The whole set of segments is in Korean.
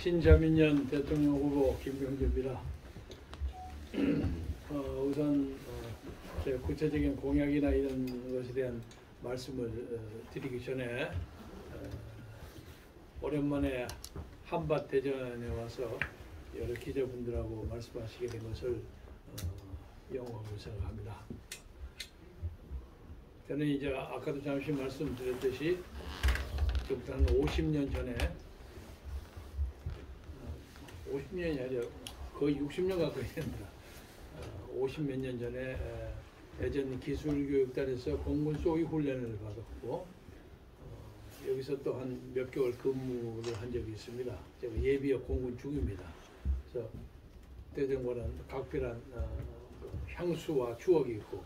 신자민련 대통령 후보 김병주입니다. 우선 제 구체적인 공약이나 이런 것에 대한 말씀을 드리기 전에 오랜만에 한밭대전에 와서 여러 기자분들하고 말씀하시게 된 것을 영광으로 생각합니다. 저는 이제 아까도 잠시 말씀드렸듯이 지금부터 한 50년 전에 50년이 아니라 거의 60년 가까이 됩니다. 50몇 년 전에 대전 기술교육단에서 공군 쏘기 훈련을 받았고 여기서 또 한 몇 개월 근무를 한 적이 있습니다. 제가 예비역 공군 중입니다. 그래서 대전과는 각별한 향수와 추억이 있고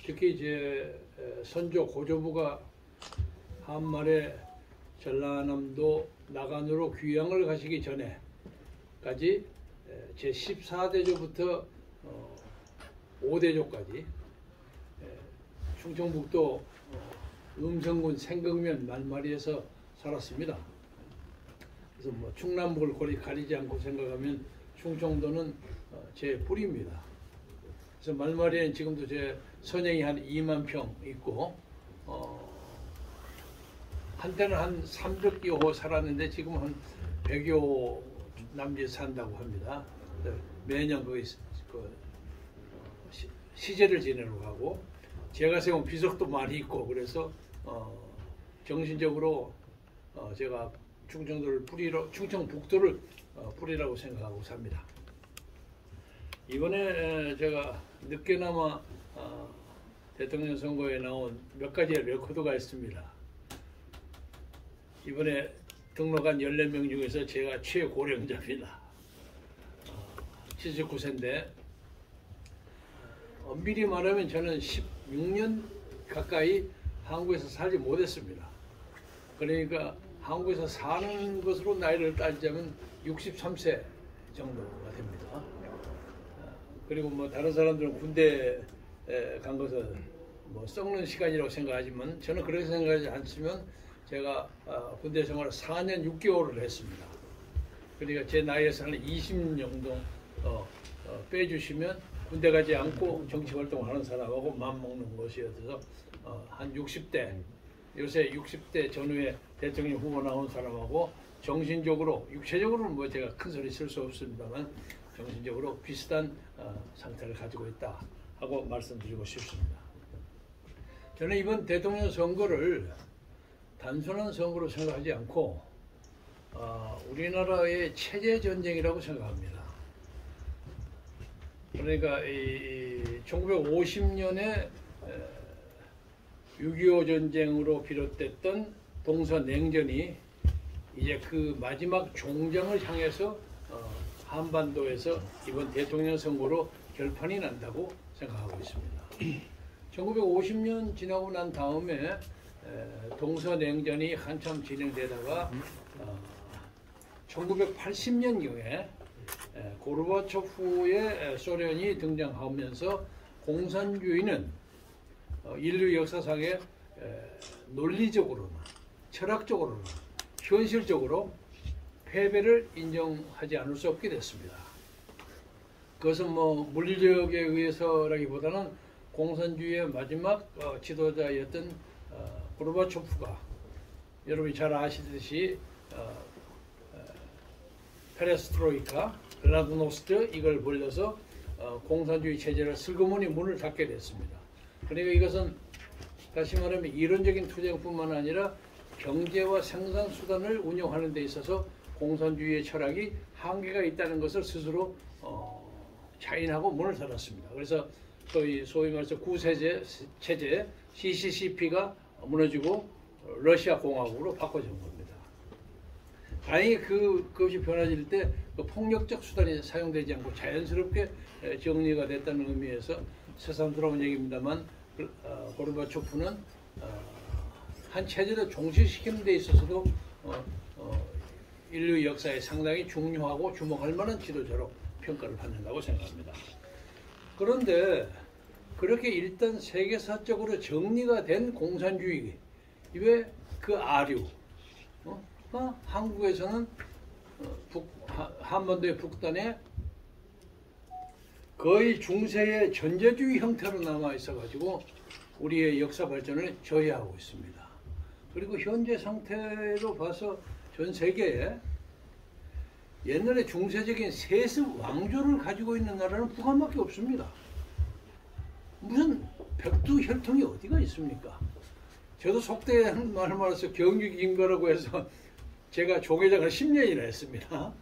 특히 제 선조 고조부가 한말에 전라남도 나간으로 귀향을 가시기 전에까지 제 14대조부터 5대조까지 충청북도 음성군 생극면 말마리에서 살았습니다. 그래서 뭐 충남북을 거리 가리지 않고 생각하면 충청도는 제 뿌리입니다. 그래서 말마리에는 지금도 제 선영이 한 2만 평 있고 한때는 한 300여 호 살았는데 지금 한 100여 남짓 산다고 합니다. 매년 거기 시제를 지내러 가고 제가 세운 비석도 많이 있고 그래서 정신적으로 제가 충청북도를 뿌리라고 생각하고 삽니다. 이번에 제가 늦게나마 대통령 선거에 나온 몇 가지의 레코드가 있습니다. 이번에 등록한 14명 중에서 제가 최고령자입니다. 79세인데 엄밀히 말하면 저는 16년 가까이 한국에서 살지 못했습니다. 그러니까 한국에서 사는 것으로 나이를 따지자면 63세 정도가 됩니다. 그리고 뭐 다른 사람들은 군대 간 것은 뭐 썩는 시간이라고 생각하지만 저는 그렇게 생각하지 않으면 제가 군대 생활을 4년 6개월을 했습니다. 그러니까 제 나이에서 한 20년 정도 빼주시면 군대 가지 않고 정치 활동하는 사람하고 맞먹는 것이어서 한 60대 요새 60대 전후에 대통령 후보 나온 사람하고 정신적으로 육체적으로는 뭐 제가 큰 소리 쓸 수 없습니다만 정신적으로 비슷한 상태를 가지고 있다 하고 말씀드리고 싶습니다. 저는 이번 대통령 선거를 단순한 선거로 생각하지 않고 우리나라의 체제 전쟁이라고 생각합니다. 그러니까 1950년에 6.25 전쟁으로 비롯됐던 동서냉전이 이제 그 마지막 종장을 향해서 한반도에서 이번 대통령 선거로 결판이 난다고 생각하고 있습니다. 1950년 지나고 난 다음에 동서냉전이 한참 진행되다가 1980년경에 고르바초프의 소련이 등장하면서 공산주의는 인류 역사상에 논리적으로나 철학적으로나 현실적으로 패배를 인정하지 않을 수 없게 됐습니다. 그것은 뭐 물리력에 의해서라기보다는 공산주의의 마지막 지도자였던 고르바초프가 여러분이 잘 아시듯이 페레스트로이카, 글라드노스트 이걸 벌려서 공산주의 체제를 슬그머니 문을 닫게 됐습니다. 그러니까 이것은 다시 말하면 이론적인 투쟁뿐만 아니라 경제와 생산수단을 운영하는 데 있어서 공산주의의 철학이 한계가 있다는 것을 스스로 자인하고 문을 닫았습니다. 그래서 소위 말해서 구세제 체제 CCCP가 무너지고 러시아 공화국으로 바꿔진 겁니다. 다행히 그것이 변화질 때 그 폭력적 수단이 사용되지 않고 자연스럽게 정리가 됐다는 의미에서 새삼스러운 얘기입니다만 고르바초프는 한 체제를 종식시키는 데 있어서도 인류 역사에 상당히 중요하고 주목할 만한 지도자로 평가를 받는다고 생각합니다. 그런데 그렇게 일단 세계사적으로 정리가 된 공산주의 왜 그 아류 한국에서는 한반도의 북단에 거의 중세의 전제주의 형태로 남아 있어가지고 우리의 역사 발전을 저해하고 있습니다. 그리고 현재 상태로 봐서 전 세계에 옛날에 중세적인 세습 왕조를 가지고 있는 나라는 북한밖에 없습니다. 무슨 백두혈통이 어디가 있습니까? 저도 속대하는 말을 말해서 경유기인거라고 해서 제가 조계장을 10년이나 했습니다.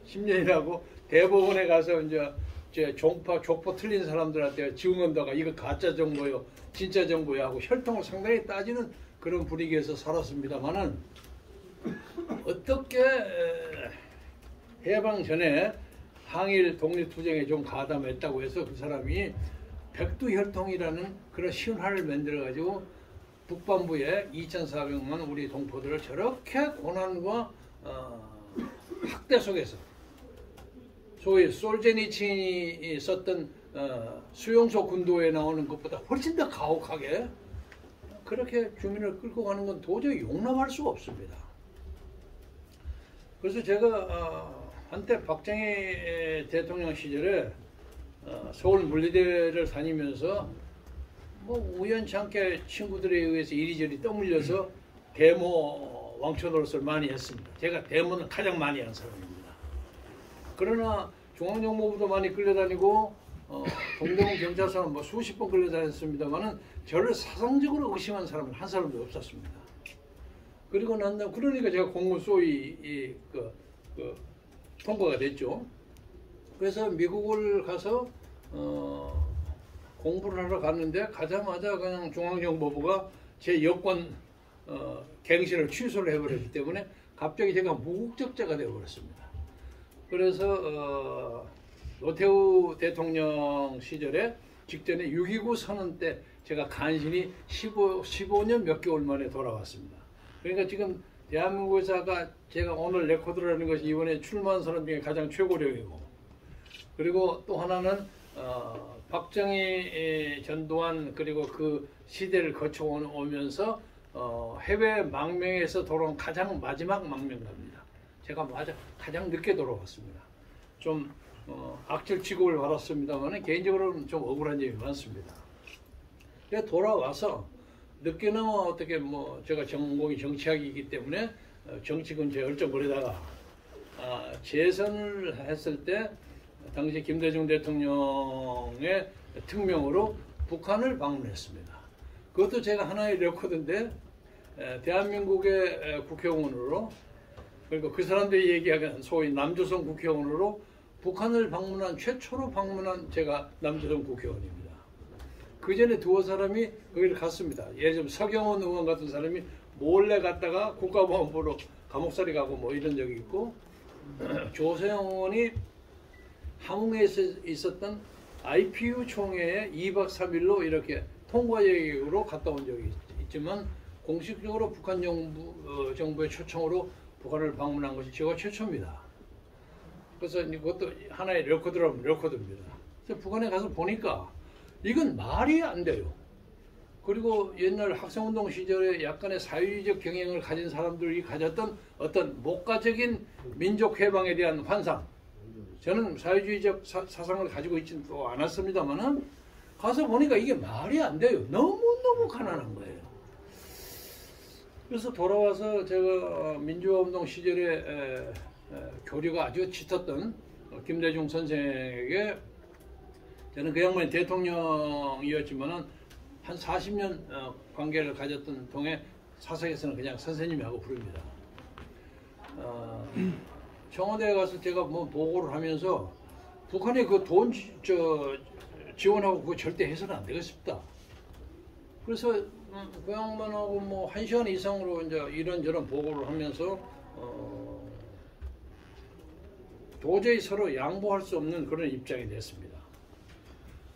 10년이라고 대법원에 가서 이제 제 족보 틀린 사람들한테 증언다가 이거 가짜 정보요, 진짜 정보야 하고 혈통을 상당히 따지는 그런 분위기에서 살았습니다만은 어떻게 해방 전에 항일 독립투쟁에 좀 가담했다고 해서 그 사람이 백두혈통이라는 그런 신화를 만들어가지고 북반부에 2,400만 우리 동포들을 저렇게 고난과 학대 속에서 소위 솔제니친이 썼던 수용소 군도에 나오는 것보다 훨씬 더 가혹하게 그렇게 주민을 끌고 가는 건 도저히 용납할 수가 없습니다. 그래서 제가 한때 박정희 대통령 시절에 서울 물리대를 다니면서 뭐 우연찮게 친구들에 의해서 이리저리 떠밀려서 데모 왕초 노릇을 많이 했습니다. 제가 데모는 가장 많이 한 사람입니다. 그러나 중앙정보부도 많이 끌려다니고 동대문 경찰서는 뭐 수십 번 끌려다녔습니다만은 저를 사상적으로 의심한 사람은 한 사람도 없었습니다. 그리고 난 다음 그러니까 제가 공무 소위 통과가 됐죠. 그래서 미국을 가서 공부를 하러 갔는데 가자마자 그냥 중앙정보부가 제 여권 갱신을 취소를 해버렸기 때문에 갑자기 제가 무국적자가 되어버렸습니다. 그래서 노태우 대통령 시절에 직전에 6.29 선언 때 제가 간신히 15년 몇 개월 만에 돌아왔습니다. 그러니까 지금 대한민국에서가 제가 오늘 레코드를 하는 것이 이번에 출마한 사람 중에 가장 최고령이고, 그리고 또 하나는 박정희 전두환 그리고 그 시대를 거쳐오면서 해외 망명에서 돌아온 가장 마지막 망명가입니다. 제가 가장 늦게 돌아왔습니다. 좀 악질 취급을 받았습니다만 개인적으로는 좀 억울한 점이 많습니다. 그래서 돌아와서 늦게나마 어떻게 뭐 제가 전공이 정치학이기 때문에 정치군 제 얼쩡거리다가 재선을 했을 때 당시 김대중 대통령의 특명으로 북한을 방문했습니다. 그것도 제가 하나의 레코드인데 대한민국의 국회의원으로, 그리고 그 사람들이 얘기하는 소위 남조선 국회의원으로 북한을 최초로 방문한 제가 남조선 국회의원입니다. 그 전에 두어 사람이 거기를 갔습니다. 예를 들면 서경원 의원 같은 사람이 몰래 갔다가 국가보안부로 감옥살이 가고 뭐 이런 적이 있고, 조세영 의원이 함흥에 있었던 IPU 총회에 2박 3일로 이렇게 통과 여행으로 갔다 온 적이 있지만 공식적으로 북한 정부의 초청으로 북한을 방문한 것이 제가 최초입니다. 그래서 이것도 하나의 레코드라면 레코드입니다. 그래서 북한에 가서 보니까 이건 말이 안 돼요. 그리고 옛날 학생운동 시절에 약간의 사회주의적 경향을 가진 사람들이 가졌던 어떤 목가적인 민족 해방에 대한 환상, 저는 사회주의적 사상을 가지고 있지는 또 않았습니다만은 가서 보니까 이게 말이 안 돼요. 너무너무 가난한 거예요. 그래서 돌아와서 제가 민주화운동 시절에 교류가 아주 짙었던 김대중 선생에게, 저는 그 양반이 대통령이었지만은 한 40년 관계를 가졌던 동에 사석에서는 그냥 선생님하고 부릅니다. 청와대에 가서 제가 뭐 보고를 하면서 북한에 그 돈 지원하고 그거 절대 해서는 안 되겠습니다. 그래서 그 양반하고 뭐 1시간 이상으로 이제 이런저런 보고를 하면서 도저히 서로 양보할 수 없는 그런 입장이 됐습니다.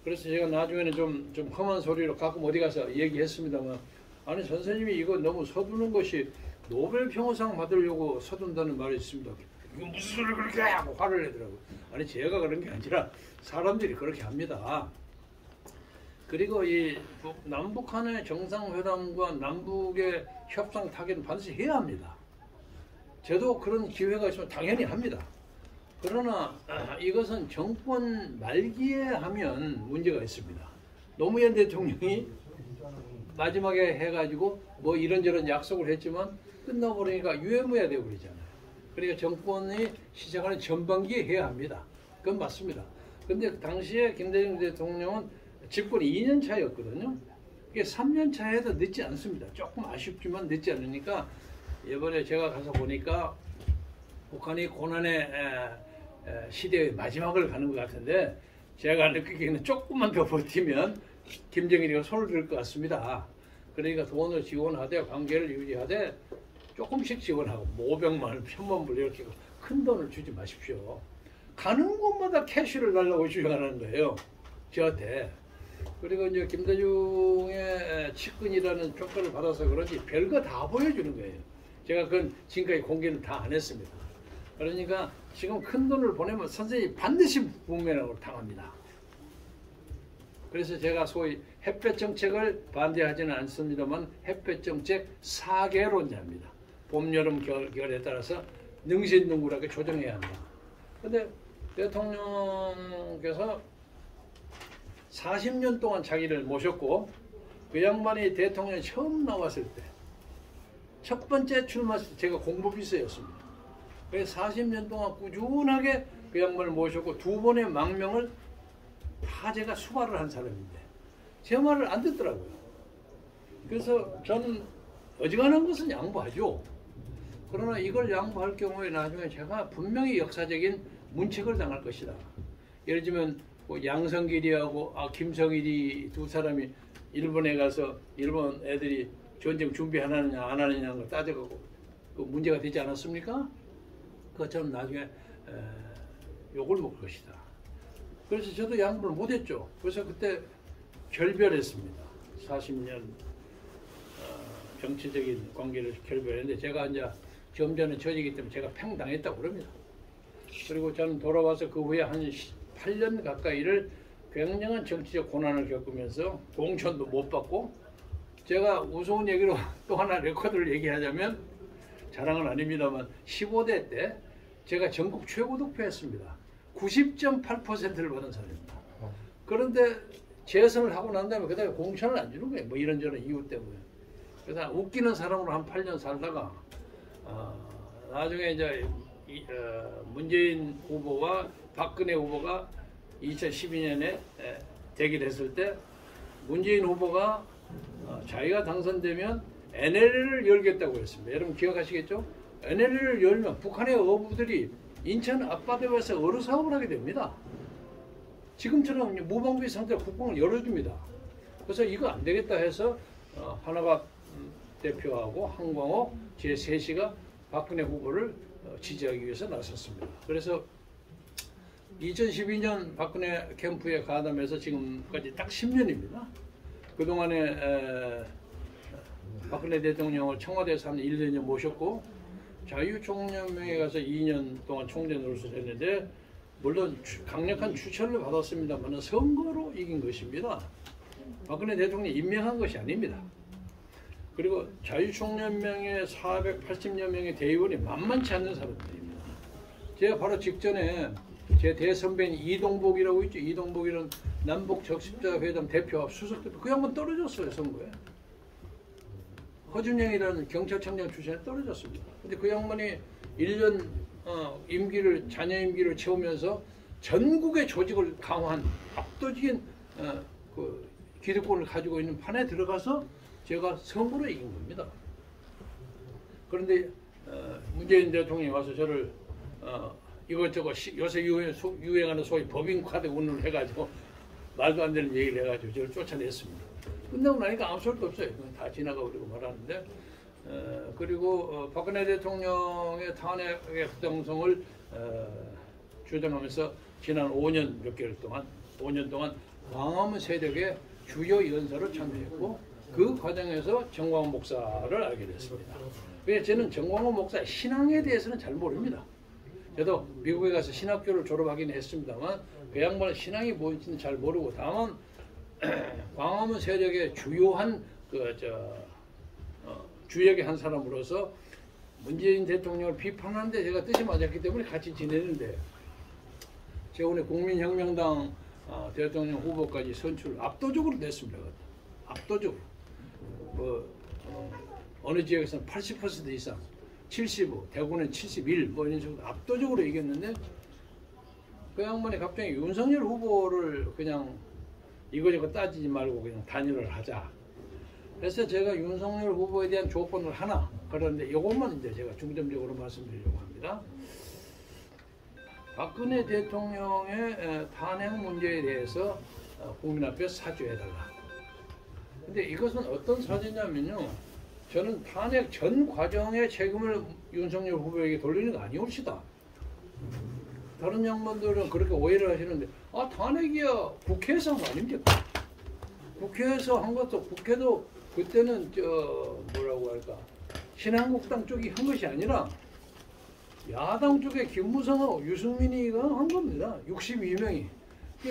그래서 제가 나중에는 좀 험한 소리로 가끔 어디 가서 얘기했습니다만, 아니 선생님이 이거 너무 서두는 것이 노벨 평화상 받으려고 서둔다는 말이 있습니다. 이거 무슨 소리를 그렇게 하고 화를 내더라고요. 아니 제가 그런 게 아니라 사람들이 그렇게 합니다. 그리고 이 남북한의 정상회담과 남북의 협상 타결은 반드시 해야 합니다. 저도 그런 기회가 있으면 당연히 합니다. 그러나 이것은 정권 말기에 하면 문제가 있습니다. 노무현 대통령이 마지막에 해가지고 뭐 이런저런 약속을 했지만 끝나버리니까 유해무야 되어버리잖아요. 그러니까 정권이 시작하는 전반기에 해야 합니다. 그건 맞습니다. 근데 당시에 김대중 대통령은 집권이 2년 차였거든요. 이게 3년 차에도 늦지 않습니다. 조금 아쉽지만 늦지 않으니까 이번에 제가 가서 보니까 북한이 고난의 시대의 마지막을 가는 것 같은데 제가 느끼기에는 조금만 더 버티면 김정일이가 손을 들 것 같습니다. 그러니까 돈을 지원하되 관계를 유지하되 조금씩 지원하고 500만 원, 1000만 불 이렇게 큰 돈을 주지 마십시오. 가는 곳마다 캐시를 달라고 주장하는 거예요. 저한테. 그리고 이제 김대중의 측근이라는 평가를 받아서 그런지 별거 다 보여주는 거예요. 제가 그건 지금까지 공개는 다 안 했습니다. 그러니까 지금 큰 돈을 보내면 선생님이 반드시 부메랑으로 당합니다. 그래서 제가 소위 햇볕 정책을 반대하지는 않습니다만 햇볕 정책 사계론자입니다. 봄, 여름, 겨울에 따라서 능신능굴하게 조정해야 한다. 근데 대통령께서 40년 동안 자기를 모셨고 그 양반이 대통령 처음 나왔을 때 첫 번째 출마했을 때 제가 공보비서였습니다. 그래서 40년 동안 꾸준하게 그 양반을 모셨고 두 번의 망명을 다 제가 수발을 한 사람인데 제 말을 안 듣더라고요. 그래서 저는 어지간한 것은 양보하죠. 그러나 이걸 양보할 경우에 나중에 제가 분명히 역사적인 문책을 당할 것이다. 예를 들면 뭐 양성길이하고 김성일이 두 사람이 일본에 가서 일본 애들이 전쟁 준비하느냐 안 하느냐는 걸 따져가고 그 문제가 되지 않았습니까? 그것처럼 나중에 욕을 먹을 것이다. 그래서 저도 양보를 못했죠. 그래서 그때 결별했습니다. 40년 정치적인 관계를 결별했는데 제가 이제 좀 전에 처지기 때문에 제가 팽당했다고 그럽니다. 그리고 저는 돌아와서 그 후에 한 8년 가까이를 굉장한 정치적 고난을 겪으면서 공천도 못 받고 제가 우스운 얘기로 또 하나 레코드를 얘기하자면 자랑은 아닙니다만 15대 때 제가 전국 최고 득표했습니다. 90.8%를 받은 사람입니다. 그런데 재선을 하고 난 다음에 그다음에 공천을 안 주는 거예요. 뭐 이런저런 이유 때문에. 그래서 웃기는 사람으로 한 8년 살다가 나중에 이제 문재인 후보와 박근혜 후보가 2012년에 대결했을 때 문재인 후보가 자기가 당선되면 NLL을 열겠다고 했습니다. 여러분 기억하시겠죠? NLL을 열면 북한의 어부들이 인천 앞바다에서 어로 사업을 하게 됩니다. 지금처럼 무방비 상태로 국방을 열어줍니다. 그래서 이거 안 되겠다 해서 하나갑 대표하고 한광호 제3시가 박근혜 후보를 지지하기 위해서 나섰습니다. 그래서 2012년 박근혜 캠프에 가담해서 지금까지 딱 10년입니다. 그동안에 박근혜 대통령을 청와대에서 한 1년여 모셨고 자유총연맹에 가서 2년 동안 총재 노릇을 했는데 물론 강력한 추천을 받았습니다만 선거로 이긴 것입니다. 박근혜 대통령이 임명한 것이 아닙니다. 그리고 자유총연맹의 480여 명의 대의원이 만만치 않는 사람들입니다. 제가 바로 직전에 제 대선배인 이동복이라고 있죠. 이동복이라는 남북 적십자회담 대표 수석대표 그 양반 떨어졌어요 선거에. 허준영이라는 경찰청장 출신에 떨어졌습니다. 근데 그 양반이 1년 자녀 임기를 채우면서 전국의 조직을 강화한 압도적인 그 기득권을 가지고 있는 판에 들어가서 제가 선거로 이긴 겁니다. 그런데 문재인 대통령이 와서 저를 이것저것 요새 유행하는 소위 법인카드 운운을 해가지고 말도 안 되는 얘기를 해가지고 저를 쫓아냈습니다. 끝나고 나니까 아무 소리도 없어요. 다 지나가고 그러고 말하는데 그리고 박근혜 대통령의 탄핵의 부당성을 주장하면서 지난 5년 몇 개월 동안 5년 동안 광화문 세력의 주요 연설을 참여했고 그 과정에서 정광훈 목사를 알게 됐습니다. 왜 저는 정광훈 목사의 신앙에 대해서는 잘 모릅니다. 저도 미국에 가서 신학교를 졸업하긴 했습니다만 그 양반의 신앙이 뭔지는 잘 모르고 다만 광화문 세력의 주요한 주역의 한 사람으로서 문재인 대통령을 비판하는데 제가 뜻이 맞았기 때문에 같이 지내는데 최근에 국민혁명당 대통령 후보까지 선출 압도적으로 됐습니다. 압도적으로. 어느 지역에서는 80% 이상, 75, 대구는 71, 뭐 이런 식으로 압도적으로 이겼는데 그 양반이 갑자기 윤석열 후보를 그냥 이거저거 따지지 말고 그냥 단일화를 하자. 그래서 제가 윤석열 후보에 대한 조건을 하나, 그런데 이것만 이제 제가 중점적으로 말씀드리려고 합니다. 박근혜 대통령의 탄핵 문제에 대해서 국민 앞에 사죄해달라. 근데 이것은 어떤 사죄냐면요. 저는 탄핵 전 과정의 책임을 윤석열 후보에게 돌리는 거 아니옵시다. 다른 양반들은 그렇게 오해를 하시는데, 탄핵이야 국회에서 한 거 아닙니까? 국회에서 한 것도, 국회도 그때는 뭐라고 할까, 신한국당 쪽이 한 것이 아니라 야당 쪽에 김무성하고 유승민이가 한 겁니다. 62명이.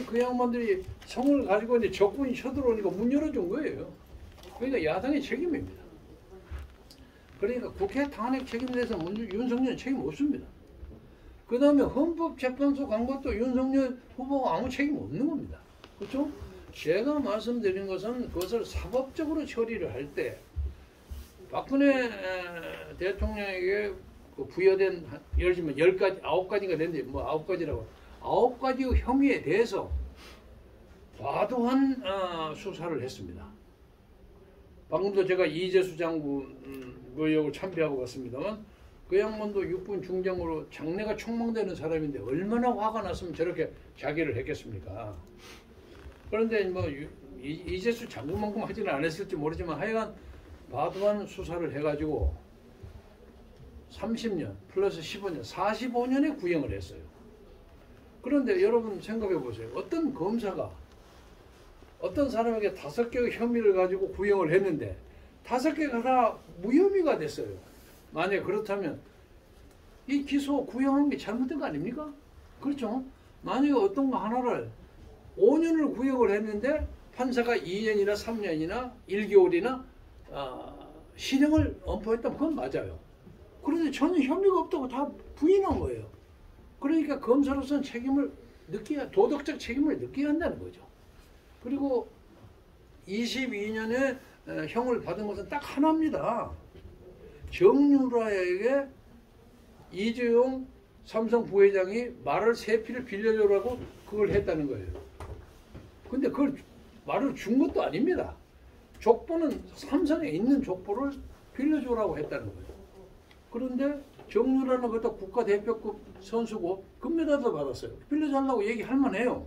그 양반들이 성을 가지고 이제 적군이 쳐들어오니까 문 열어준 거예요. 그러니까 야당의 책임입니다. 그러니까 국회 탄핵 책임에 대해서 윤석열은 책임 없습니다. 그 다음에 헌법재판소 간 것도 윤석열 후보가 아무 책임 없는 겁니다. 그렇죠? 제가 말씀드린 것은 그것을 사법적으로 처리를 할 때 박근혜 대통령에게 부여된 예를 들면 10가지, 9가지가 됐는데 뭐 9가지라고 9가지 혐의에 대해서 과도한 수사를 했습니다. 방금도 제가 이재수 장군 의혹을 참배하고 갔습니다만 그 양반도 육군 중장으로 장래가 촉망되는 사람인데 얼마나 화가 났으면 저렇게 자기를 했겠습니까? 그런데 뭐 이재수 장군만큼 하지는 않았을지 모르지만 하여간 과도한 수사를 해가지고 30년 플러스 15년 45년에 구형을 했어요. 그런데 여러분 생각해 보세요. 어떤 검사가 어떤 사람에게 5개의 혐의를 가지고 구형을 했는데 5개가 다 무혐의가 됐어요. 만약 그렇다면 이 기소 구형한 게 잘못된 거 아닙니까? 그렇죠? 만약에 어떤 거 하나를 5년을 구형을 했는데 판사가 2년이나 3년이나 1개월이나 실형을 엄포했다면 그건 맞아요. 그런데 전혀 혐의가 없다고 다 부인한 거예요. 그러니까 검사로서는 책임을 도덕적 책임을 느껴야 한다는 거죠. 그리고 22년에 형을 받은 것은 딱 하나입니다. 정유라에게 이재용 삼성 부회장이 말을 3피를 빌려주라고 그걸 했다는 거예요. 근데 그걸 말을 준 것도 아닙니다. 족보는 삼성에 있는 족보를 빌려주라고 했다는 거예요. 그런데 정유라는 것도 국가대표급 선수고 금메달도 받았어요. 빌려달라고 얘기할 만해요.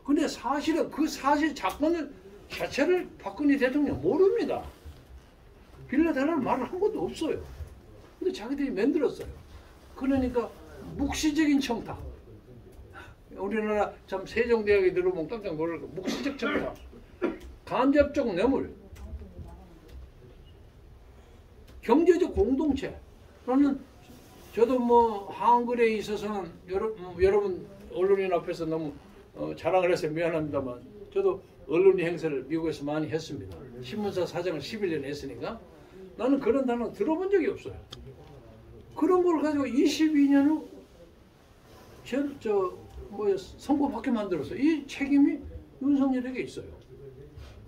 근데 사실은 그 사실 사건을 자체를 박근혜 대통령 모릅니다. 빌려달라는 말을 한 것도 없어요. 근데 자기들이 만들었어요. 그러니까 묵시적인 청탁. 우리나라 참 세종대학에 들어보면 깜짝 놀랄 거. 묵시적 청탁. 간접적 뇌물. 경제적 공동체. 저는 저도 뭐 한글에 있어서는 여러분 언론인 앞에서 너무 자랑을 해서 미안합니다만 저도 언론인 행사를 미국에서 많이 했습니다. 신문사 사장을 11년 했으니까 나는 그런 단어 들어본 적이 없어요. 그런 걸 가지고 22년 후 선고받게 만들어서 이 책임이 윤석열에게 있어요.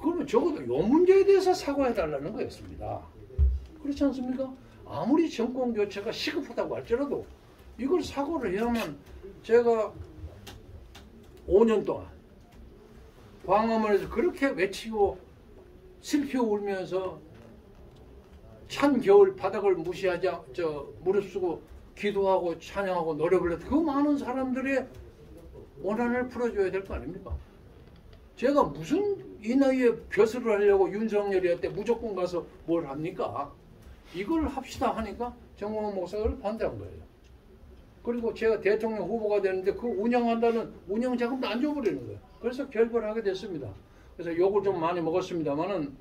그러면 적어도 이 문제에 대해서 사과해달라는 거였습니다. 그렇지 않습니까? 아무리 정권 교체가 시급하다고 할지라도 이걸 사과를 해야만. 제가 5년 동안 광화문에서 그렇게 외치고 슬피 울면서 찬 겨울 바닥을 무시하지 무릅쓰고 기도하고 찬양하고 노래 불렀던 그 많은 사람들의 원한을 풀어줘야 될 거 아닙니까? 제가 무슨 이 나이에 벼슬을 하려고 윤석열이한테 무조건 가서 뭘 합니까? 이걸 합시다 하니까 정광훈 목사를 반대한 거예요. 그리고 제가 대통령 후보가 되는데 그 운영한다는 운영 자금도 안 줘버리는 거예요. 그래서 결별을 하게 됐습니다. 그래서 욕을 좀 많이 먹었습니다만은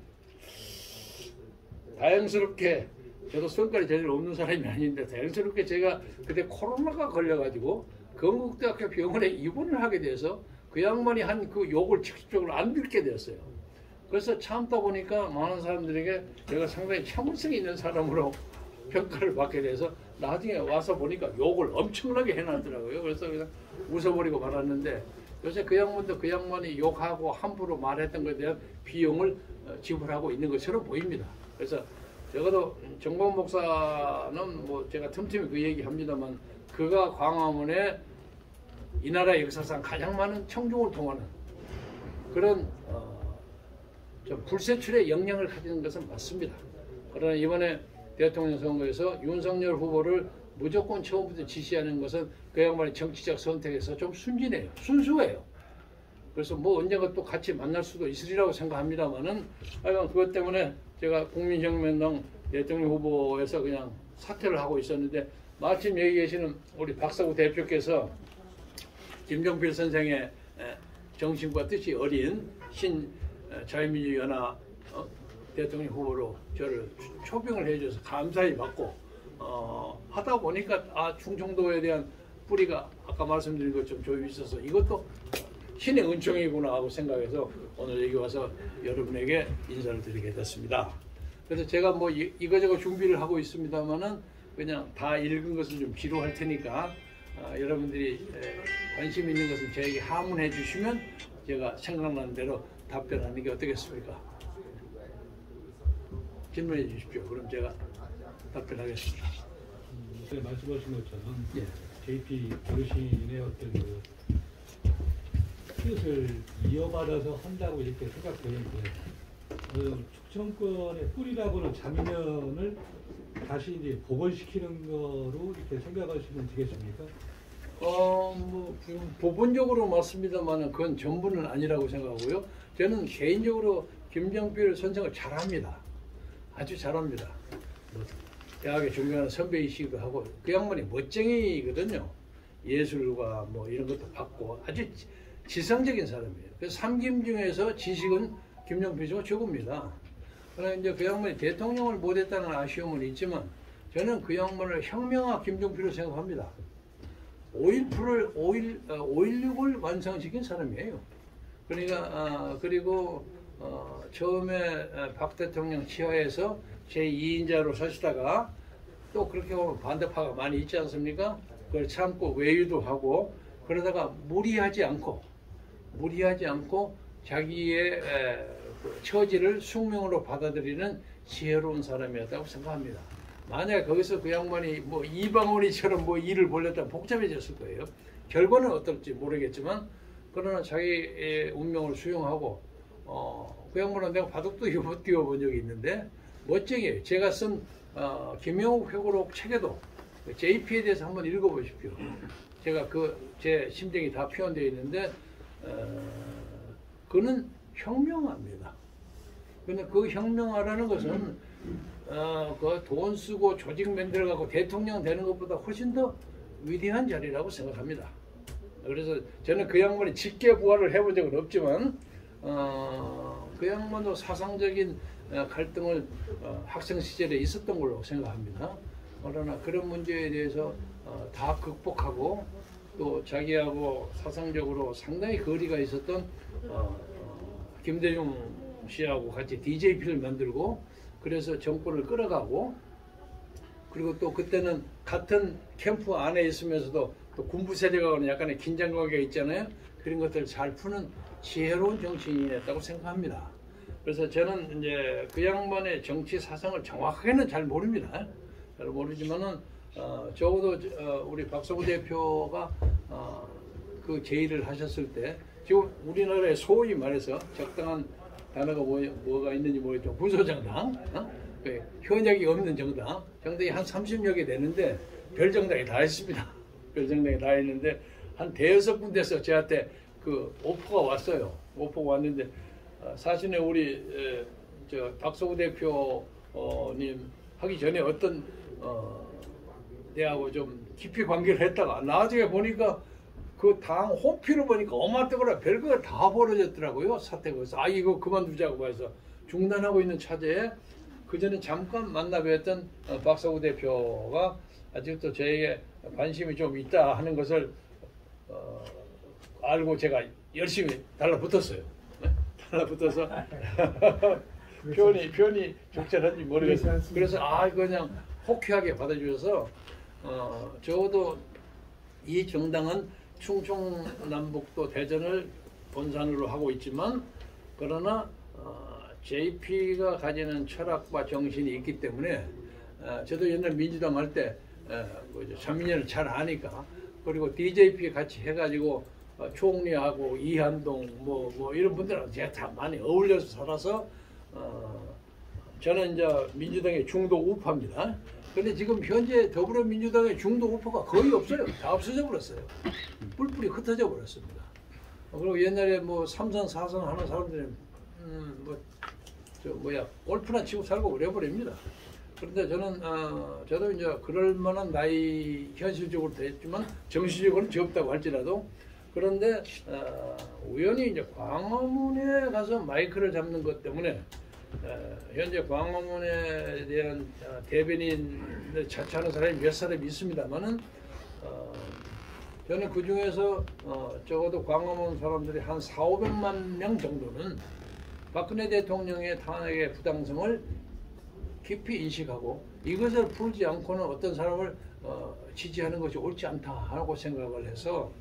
다행스럽게 저도 성깔이 제일 없는 사람이 아닌데 다행스럽게 제가 그때 코로나가 걸려가지고 건국대학교 병원에 입원을 하게 돼서 그 양반이 한 그 욕을 직접적으로 안 듣게 됐어요. 그래서 참다 보니까 많은 사람들에게 제가 상당히 참을성이 있는 사람으로 평가를 받게 돼서 나중에 와서 보니까 욕을 엄청나게 해놨더라고요. 그래서 그냥 웃어버리고 말았는데 요새 그 양반도 그 양반이 욕하고 함부로 말했던 것에 대한 비용을 지불하고 있는 것처럼 보입니다. 그래서 적어도 정광 목사는 뭐 제가 틈틈이 그 얘기 합니다만 그가 광화문에 이 나라 역사상 가장 많은 청중을 통하는 그런 좀 불세출의 역량을 가지는 것은 맞습니다. 그러나 이번에 대통령 선거에서 윤석열 후보를 무조건 처음부터 지지하는 것은 그 양반의 정치적 선택에서 좀 순진해요. 순수해요. 그래서 뭐 언젠가 또 같이 만날 수도 있으리라고 생각합니다만은 하여간 그것 때문에 제가 국민혁명당 대통령 후보에서 그냥 사퇴를 하고 있었는데 마침 여기 계시는 우리 박사구 대표께서 김종필 선생의 정신과 뜻이 어린 신 자유민주연합 대통령 후보로 저를 초빙을 해줘서 감사히 받고 하다 보니까 충청도에 대한 뿌리가 아까 말씀드린 것처럼 조용히 있어서 이것도 신의 은총이구나 하고 생각해서 오늘 여기 와서 여러분에게 인사를 드리게 됐습니다. 그래서 제가 뭐 이거저거 준비를 하고 있습니다만은 그냥 다 읽은 것은 좀 지루할 테니까 여러분들이 관심 있는 것은 저에게 하문해 주시면 제가 생각나는 대로 답변하는 게 어떻겠습니까? 질문해 주십시오. 그럼 제가 답변하겠습니다. 말씀하신 것처럼 예. JP 어르신의 어떤 그 뜻을 이어받아서 한다고 이렇게 생각되는데 정권의 뿌리라고는 장면을 다시 이제 복원시키는 거로 이렇게 생각하시면 되겠습니까? 뭐 부분적으로 맞습니다만 그건 전부는 아니라고 생각하고요. 저는 개인적으로 김정필 선생을 잘합니다. 아주 잘합니다. 대학에 존경하는 선배이시기도 하고 그 양반이 멋쟁이거든요. 예술과 뭐 이런 것도 받고 아주 지성적인 사람이에요. 그래서 삼김 중에서 지식은 김정필 씨가 최고입니다. 그러나 이제 그 양반이 대통령을 못했다는 아쉬움은 있지만 저는 그 양반을 혁명화 김정필로 생각합니다. 5.16을 완성시킨 사람이에요. 그러니까 그리고 처음에 박 대통령 치하에서 제2인자로 서시다가 또 그렇게 보면 반대파가 많이 있지 않습니까? 그걸 참고 외유도 하고 그러다가 무리하지 않고 자기의 처지를 숙명으로 받아들이는 지혜로운 사람이었다고 생각합니다. 만약에 거기서 그 양반이 뭐 이방원이처럼 뭐 일을 벌였다면 복잡해졌을 거예요. 결과는 어떨지 모르겠지만 그러나 자기의 운명을 수용하고 그 양반은 내가 바둑도 띄워본 적이 있는데 멋쟁이에요. 제가 쓴 김영욱 회고록 책에도 JP에 대해서 한번 읽어보십시오. 제가 제 심정이 다 표현되어 있는데 그는 혁명화입니다. 근데 그 혁명화라는 것은 그 돈 쓰고 조직 만들어가고 대통령 되는 것보다 훨씬 더 위대한 자리라고 생각합니다. 그래서 저는 그 양반이 직계 부활을 해본 적은 없지만 그 양반도 사상적인 갈등을 학생 시절에 있었던 걸로 생각합니다. 그러나 그런 문제에 대해서 다 극복하고 또 자기하고 사상적으로 상당히 거리가 있었던 김대중 씨하고 같이 DJP를 만들고 그래서 정권을 끌어가고 그리고 또 그때는 같은 캠프 안에 있으면서도 또 군부 세력하고는 약간의 긴장관계가 있잖아요. 그런 것들을 잘 푸는 지혜로운 정치인이었다고 생각합니다. 그래서 저는 이제 그 양반의 정치 사상을 정확하게는 잘 모릅니다. 잘 모르지만은 적어도 우리 박성우 대표가 그 제의를 하셨을 때 지금 우리나라에 소위 말해서 적당한 단어가 뭐가 있는지 모르겠지만 군소정당, 현역이 없는 정당이 한 30여 개 되는데 별정당이 다 했습니다. 별정당이 다 했는데 한 대여섯 군데서 저한테 그 오퍼가 왔어요. 오퍼가 왔는데 사실은 우리 박성우 대표님 하기 전에 어떤 내하고 좀 깊이 관계를 했다가 나중에 보니까 그 당 호피로 보니까 어마뜨거라 별거 다 벌어졌더라고요. 사태가. 그래서 이거 그만두자고 해서 중단하고 있는 차제에 그전에 잠깐 만나 뵀던 박성우 대표가 아직도 저에게 관심이 좀 있다 하는 것을 알고 제가 열심히 달라붙었어요. 달라붙어서 표현이 적절한지 모르겠어요. 그래서 그냥 호쾌하게 받아주셔서 적어도 이 정당은 충청남북도 대전을 본산으로 하고 있지만 그러나 JP가 가지는 철학과 정신이 있기 때문에 저도 옛날 민주당 할 때 전민연을 잘 아니까 그리고 DJP 같이 해가지고 총리하고 이한동 뭐 이런 분들하고 제가 다 많이 어울려서 살아서 저는 이제 민주당의 중도 우파입니다. 근데 지금 현재 더불어민주당의 중도 우파가 거의 없어요. 다 없어져 버렸어요. 뿔뿔이 흩어져 버렸습니다. 그리고 옛날에 뭐 3선 4선 하는 사람들은 골프나 치고 살고 그래버립니다. 그런데 저는 저도 이제 그럴 만한 나이 현실적으로 됐지만 정신적으로는 적다고 할지라도 그런데 우연히 이제 광화문에 가서 마이크를 잡는 것 때문에 현재 광화문에 대한 대변인을 자처하는 사람이 몇 사람이 있습니다만은 저는 그 중에서 적어도 광화문 사람들이 한 4,500만 명 정도는 박근혜 대통령의 탄핵의 부당성을 깊이 인식하고 이것을 풀지 않고는 어떤 사람을 지지하는 것이 옳지 않다 하고 생각을 해서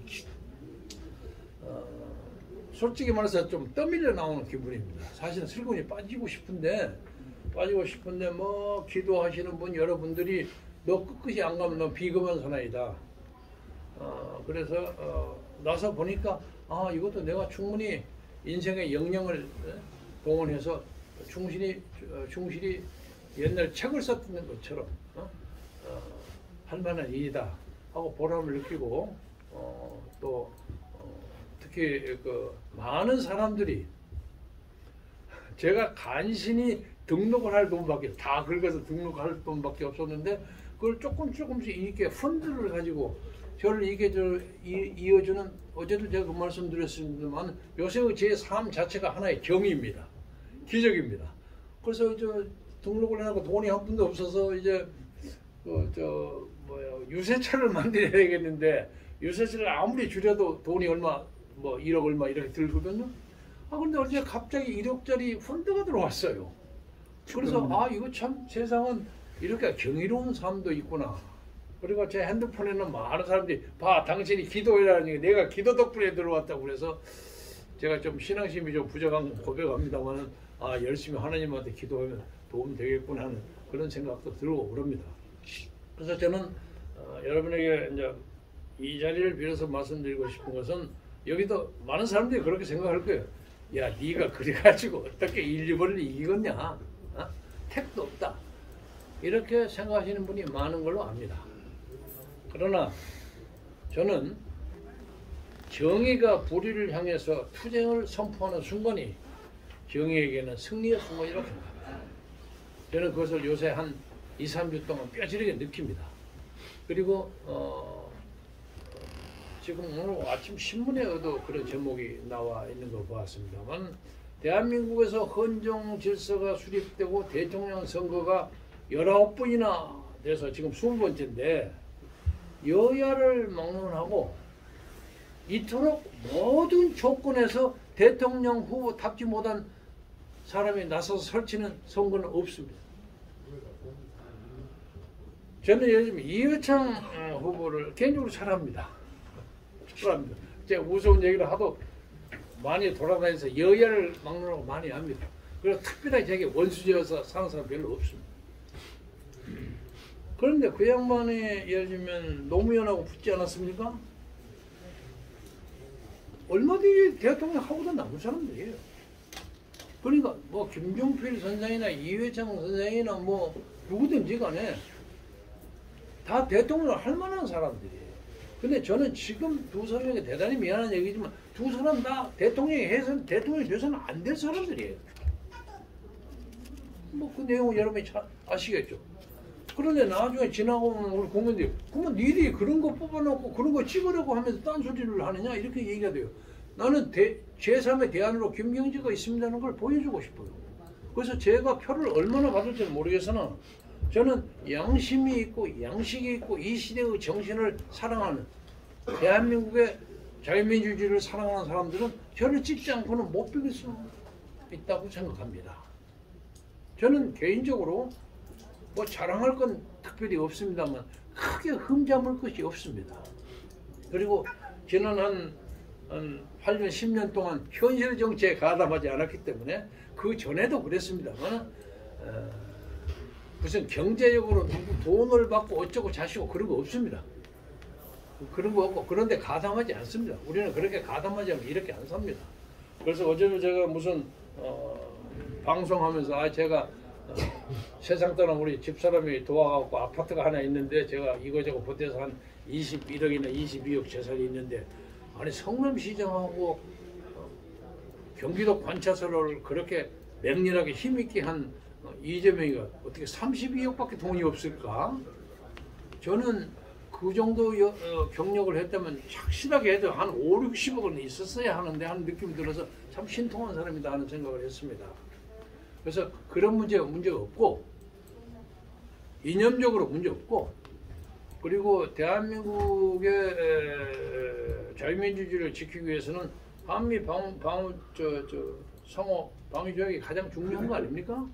솔직히 말해서 좀 떠밀려 나오는 기분입니다. 사실은 슬금이 빠지고 싶은데 뭐 기도하시는 분 여러분들이 너 끝까지 안 가면 너 비겁한 사나이다. 그래서 나서 보니까 이것도 내가 충분히 인생의 영역을 동원해서 충실히 옛날 책을 썼던 것처럼 할 만한 일이다 하고 보람을 느끼고 또 특히 그 많은 사람들이 제가 간신히 등록을 할 돈밖에 다 긁어서 등록할 돈밖에 없었는데 그걸 조금씩 이렇게 펀드를 가지고 저를 이어주는 어제도 제가 그 말씀드렸습니다만 요새 제 삶 자체가 하나의 경이입니다. 기적입니다. 그래서 등록을 해놓고 돈이 한 푼도 없어서 이제 유세차를 만들어야 되겠는데 유세차를 아무리 줄여도 돈이 얼마 1억 얼마 이렇게 들거든요. 근데 어제 갑자기 1억짜리 펀드가 들어왔어요. 그래서 이거 참 세상은 이렇게 경이로운 삶도 있구나. 그리고 제 핸드폰에는 많은 사람들이 당신이 기도해라니 내가 기도 덕분에 들어왔다고 그래서 제가 좀 신앙심이 좀 부족한 건 고백합니다만은 열심히 하나님한테 기도하면 도움 되겠구나 하는 그런 생각도 들고 그럽니다. 그래서 저는 여러분에게 이제 이 자리를 빌어서 말씀드리고 싶은 것은 여기도 많은 사람들이 그렇게 생각할 거예요. 야, 네가 그래가지고 어떻게 1, 2번을 이기겠냐? 택도 없다. 이렇게 생각하시는 분이 많은 걸로 압니다. 그러나 저는 정의가 불의를 향해서 투쟁을 선포하는 순간이 정의에게는 승리의 순간이라고 생각합니다. 저는 그것을 요새 한 2, 3주 동안 뼈저리게 느낍니다. 그리고 지금 오늘 아침 신문에도 그런 제목이 나와 있는 걸 보았습니다만 대한민국에서 헌정 질서가 수립되고 대통령 선거가 19번이나 돼서 지금 20번째인데 여야를 막론하고 이토록 모든 조건에서 대통령 후보 답지 못한 사람이 나서서 설치는 선거는 없습니다. 저는 요즘 이회창 후보를 개인적으로 잘합니다. 제가 무서운 얘기를 하도 많이 돌아다니면서 여야를 막론하고 많이 합니다. 그래서 특별하게 제게 원수지어서 사는 사람 별로 없습니다. 그런데 그 양반이 예를 들면 노무현하고 붙지 않았습니까? 얼마든지 대통령 하고도 남은 사람들이에요. 그러니까 뭐 김종필 선생이나 이회창 선생이나 뭐 누구든지 간에 다 대통령을 할 만한 사람들이에요. 근데 저는 지금 두 사람에게 대단히 미안한 얘기지만 두 사람 다 대통령이 돼서는 안 될 사람들이에요. 뭐 그 내용은 여러분이 잘 아시겠죠. 그런데 나중에 지나오면 우리 국민들이 그러면 니들이 그런 거 뽑아놓고 그런 거 찍으려고 하면서 딴소리를 하느냐 이렇게 얘기가 돼요. 나는 제3의 대안으로 김경재가 있습니다는 걸 보여주고 싶어요. 그래서 제가 표를 얼마나 받을지는 모르겠으나 저는 양심이 있고 양식이 있고 이 시대의 정신을 사랑하는 대한민국의 자유민주주의를 사랑하는 사람들은 저를 찍지 않고는 못 비길 수 있다고 생각합니다. 저는 개인적으로 뭐 자랑할 건 특별히 없습니다만 크게 흠잡을 것이 없습니다. 그리고 저는 한 8년, 10년 동안 현실 정치에 가담하지 않았기 때문에 그 전에도 그랬습니다만 무슨 경제적으로 누구 돈을 받고 어쩌고 자시고 그런 거 없습니다. 그런 거 없고 그런데 가담하지 않습니다. 우리는 그렇게 가담하지 않으면 이렇게 안 삽니다. 그래서 어제도 제가 무슨 방송하면서 제가 세상 떠난 우리 집사람이 도와갖고 아파트가 하나 있는데 제가 이거저거 보태서 한 21억이나 22억 재산이 있는데 아니 성남시장하고 경기도 관차소를 그렇게 맹렬하게 힘있게 한 이재명이가 어떻게 32억밖에 돈이 없을까? 저는 그 정도 경력을 했다면 착실하게 해도 한 5, 60억은 있었어야 하는데 하는 느낌이 들어서 참 신통한 사람이다 하는 생각을 했습니다. 그래서 그런 문제가 없고 이념적으로 문제 없고 그리고 대한민국의 자유민주주의를 지키기 위해서는 한미 상호 방위 조약이 가장 중요한 거 아닙니까?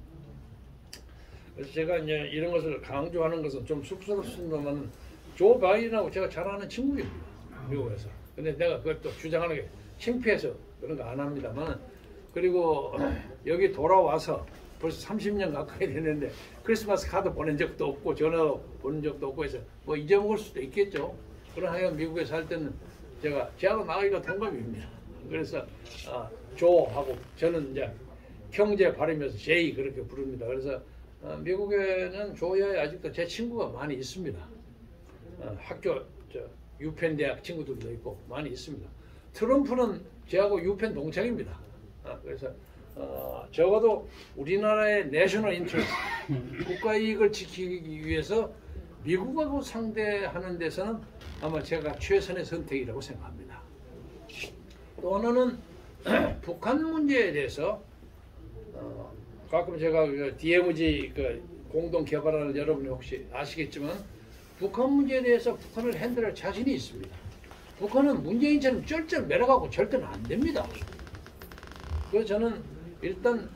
그래서 제가 이제 이런 것을 강조하는 것은 좀 쑥스럽습니다만 조 바이든하고 제가 잘 아는 친구입니다. 미국에서. 근데 내가 그걸 또 주장하는 게 창피해서 그런 거 안 합니다만 그리고 여기 돌아와서 벌써 30년 가까이 됐는데 크리스마스 카드 보낸 적도 없고 전화 보낸 적도 없고 해서 뭐 잊어먹을 수도 있겠죠. 그러나 하여간 미국에 살 때는 제하고 나이가 동갑입니다. 그래서 조하고 저는 이제 형제 발음에서 제이 그렇게 부릅니다. 그래서 미국에는 조야에 아직도 제 친구가 많이 있습니다. 학교 유펜 대학 친구들도 있고 많이 있습니다. 트럼프는 저하고 유펜 동창입니다. 그래서 적어도 우리나라의 내셔널 인트레스트 국가 이익을 지키기 위해서 미국하고 상대하는 데서는 아마 제가 최선의 선택이라고 생각합니다. 또 하나는 북한 문제에 대해서 가끔 제가 DMZ 공동 개발하는 여러분이 혹시 아시겠지만 북한 문제에 대해서 북한을 핸들할 자신이 있습니다. 북한은 문재인처럼 쩔쩔 매라가고 절대는 안 됩니다. 그래서 저는 일단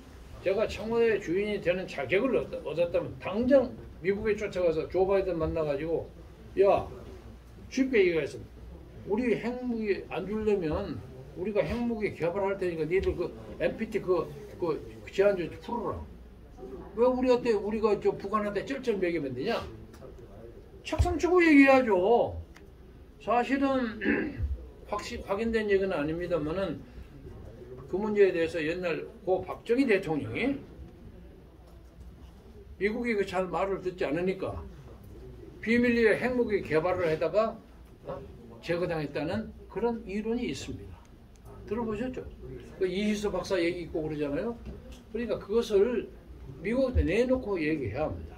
제가 청와대 주인이 되는 자격을 얻었다면 당장 미국에 쫓아가서 조 바이든 만나가지고 야 쉽게 얘기해서 우리 핵무기 안 주려면 우리가 핵무기 개발할 테니까 니들 그 NPT 그 제한조 풀어라. 왜 우리가 저 북한한테 쩔쩔 매기면 되냐? 책상 치고 얘기해야죠. 사실은 확인된 얘기는 아닙니다만은 그 문제에 대해서 옛날 고 박정희 대통령이 미국이 그 잘 말을 듣지 않으니까 비밀리에 핵무기 개발을 해다가 제거당했다는 그런 이론이 있습니다. 들어보셨죠? 그 이희수 박사 얘기 있고 그러잖아요. 그러니까 그것을 미국에 내놓고 얘기해야 합니다.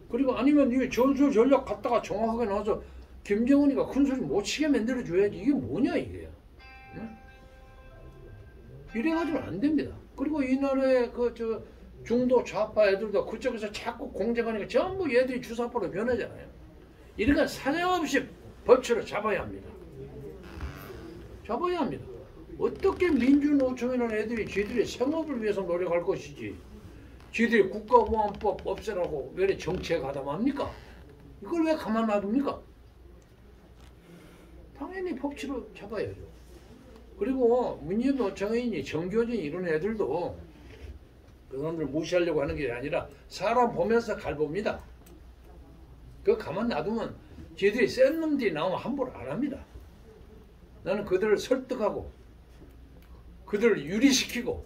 그리고 아니면 이 전술 전략 갖다가 정확하게 나와서 김정은이가 큰 소리 못 치게 만들어줘야지. 이게 뭐냐 이게. 응? 이래가지고는 안 됩니다. 그리고 이 나라의 중도 좌파 애들도 그쪽에서 자꾸 공작하니까 전부 얘들이 주사파로 변하잖아요. 이러니까 사정없이 법치로 잡아야 합니다. 잡아야 합니다. 어떻게 민주노총이라는 애들이 지들의 생업을 위해서 노력할 것이지 지들이 국가보안법 없애라고 왜 정치에 가담합니까? 이걸 왜 가만 놔둡니까? 당연히 법치로 잡아야죠. 그리고 민주노총이니 정교진 이런 애들도 그 사람들 무시하려고 하는 게 아니라 사람 보면서 갈봅니다. 그거 가만 놔두면 지들이 센 놈들이 나오면 함부로 안 합니다. 나는 그들을 설득하고 그들을 유리시키고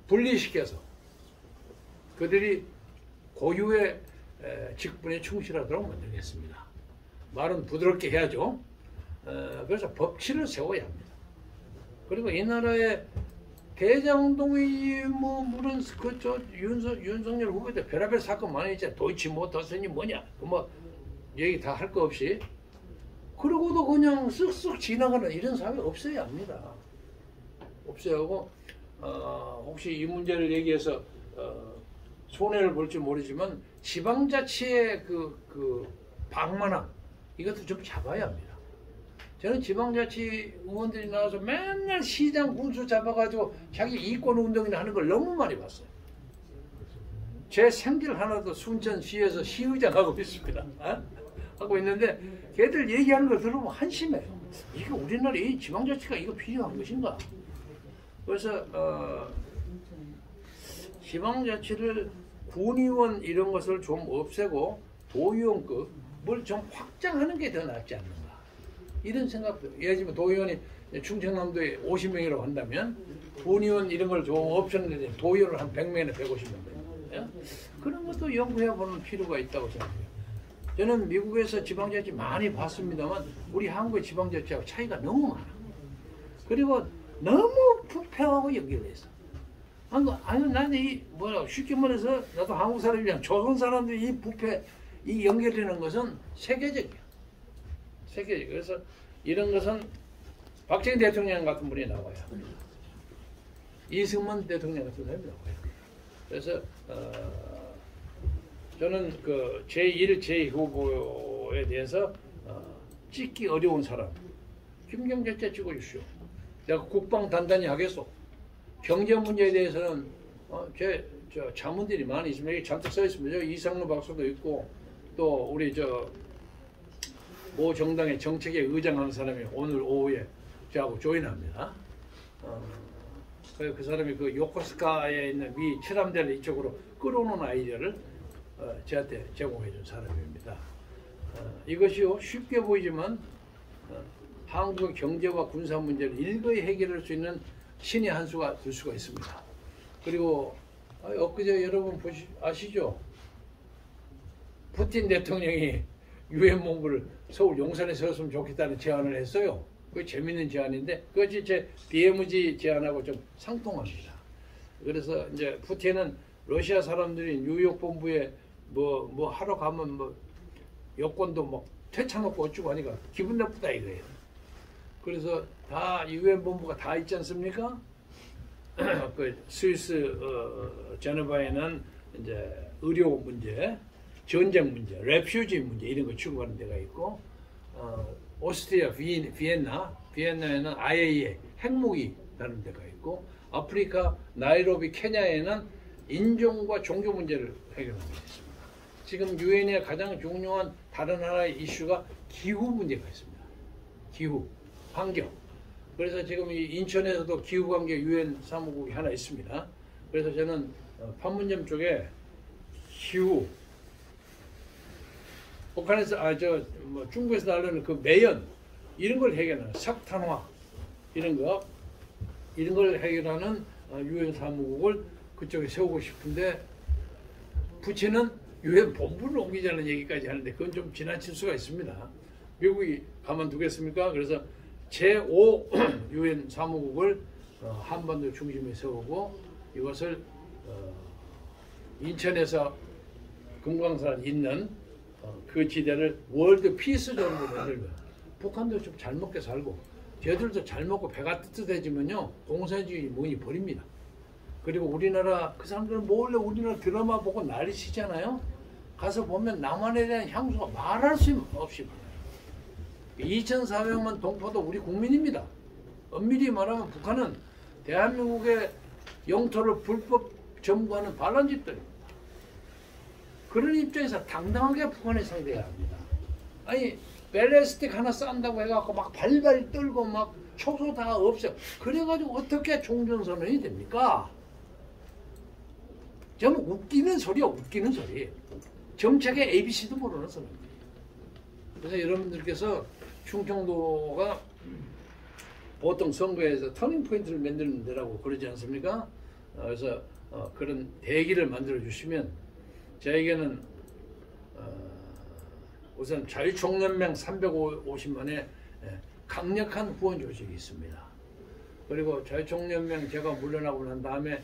분리시켜서 그들이 고유의 직분에 충실하도록 만들겠습니다. 말은 부드럽게 해야죠. 그래서 법치를 세워야 합니다. 그리고 이 나라의 대장동이 물은 윤석열 후보 때 별의별 사건 많이 있잖아요. 도이치모터스니 뭐냐 얘기 다 할 거 없이 그러고도 그냥 쓱쓱 지나가는 이런 사회 없어야 합니다. 없어야 하고 혹시 이 문제를 얘기해서 손해를 볼지 모르지만 지방자치의 그 방만함 이것도 좀 잡아야 합니다. 저는 지방자치 의원들이 나와서 맨날 시장 군수 잡아가지고 자기 이권 운동이나 하는 걸 너무 많이 봤어요. 제 생길 하나도 순천시에서 시의장 하고 있습니다. 하고 있는데 걔들 얘기하는 걸 들으면 한심해요. 이게 우리나라 이 지방자치가 이거 필요한 것인가? 그래서 지방자치를 군의원 이런 것을 좀 없애고 도의원급을 좀 확장하는 게 더 낫지 않는가? 이런 생각도. 예를 들면 도의원이 충청남도에 50명이라고 한다면 군의원 이런 걸 좀 없애는데 도의원을 한 100명이나 150명 돼요. 그런 것도 연구해보는 필요가 있다고 생각해요. 저는 미국에서 지방자치 많이 봤습니다만 우리 한국의 지방자치하고 차이가 너무 많아. 그리고 너무 부패하고 연결돼 있어. 아니 나는 쉽게 말해서 나도 한국 사람이랑 조선 사람들이 이 부패 이 연결되는 것은 세계적이야. 세계적. 그래서 이런 것은 박정희 대통령 같은 분이 나와요. 이승만 대통령 같은 사람이 나와요. 그래서 저는 그 제1, 제2후보에 대해서 찍기 어려운 사람 김경재 찍어주시오. 내가 국방 단단히 하겠소. 경제 문제에 대해서는 저 자문들이 많이 있습니다. 여기 잔뜩 써 있습니다. 이상로 박사도 있고 또 우리 모 정당의 정책에 의장하는 사람이 오늘 오후에 저하고 조인합니다. 그 사람이 그 요코스카에 있는 미 칠함대를 이쪽으로 끌어오는 아이디어를 저한테 제공해 준 사람입니다. 이것이요 쉽게 보이지만 한국의 경제와 군사 문제를 일거에 해결할 수 있는 신의 한 수가 될 수가 있습니다. 그리고 엊그제 여러분 아시죠? 푸틴 대통령이 유엔 본부를 서울 용산에 세웠으면 좋겠다는 제안을 했어요. 그게 재밌는 제안인데 그것이 제 BMG 제안하고 좀 상통합니다. 그래서 이제 푸틴은 러시아 사람들이 뉴욕 본부에 뭐 하러 가면 여권도 퇴차놓고 어쩌고 하니까 기분 나쁘다 이거예요. 그래서 다 유엔 본부가 다 있지 않습니까? 그 스위스 제네바에는 이제 의료 문제, 전쟁 문제, 레퓨지 문제 이런 거 추구하는 데가 있고 오스트리아 비엔나에는 IAEA 핵무기 다른 데가 있고 아프리카 나이로비 케냐에는 인종과 종교 문제를 해결하는 데 있습니다. 지금 유엔의 가장 중요한 다른 하나의 이슈가 기후 문제가 있습니다. 기후, 환경. 그래서 지금 이 인천에서도 기후관계 유엔 사무국이 하나 있습니다. 그래서 저는 판문점 쪽에 기후, 북한에서 중국에서 나르는 그 매연 이런 걸 해결하는 석탄화 이런 걸 해결하는 유엔 사무국을 그쪽에 세우고 싶은데 부친은 유엔 본부를 옮기자는 얘기까지 하는데 그건 좀 지나칠 수가 있습니다. 미국이 가만두겠습니까? 그래서 제5 유엔 사무국을 한반도 중심에 세우고 이것을 인천에서 금강산 있는 그 지대를 월드 피스 존으로 만들면 북한도 좀 잘 먹게 살고 걔들도 잘 먹고 배가 뜨뜻해지면요 공산주의 뭐니 버립니다. 그리고 우리나라 그 사람들은 몰래 우리나라 드라마 보고 난리치잖아요. 가서 보면 남한에 대한 향수가 말할 수 없이 많아요. 2,400만 동포도 우리 국민입니다. 엄밀히 말하면 북한은 대한민국의 영토를 불법 점거하는 반란집들입니다. 그런 입장에서 당당하게 북한을 상대해야 합니다. 아니 벨레스틱 하나 싼다고 해갖고 막 발발 떨고 막 초소 다 없어. 그래가지고 어떻게 종전선언이 됩니까? 저는 웃기는 소리야, 웃기는 소리. 정책의 ABC도 모르는 사람들이에요. 그래서 여러분들께서 충청도가 보통 선거에서 터닝 포인트를 만드는 데라고 그러지 않습니까? 그래서 그런 대기를 만들어 주시면 저에게는 우선 자유총연맹 350만의 강력한 후원 조직이 있습니다. 그리고 자유총연맹 제가 물러나고 난 다음에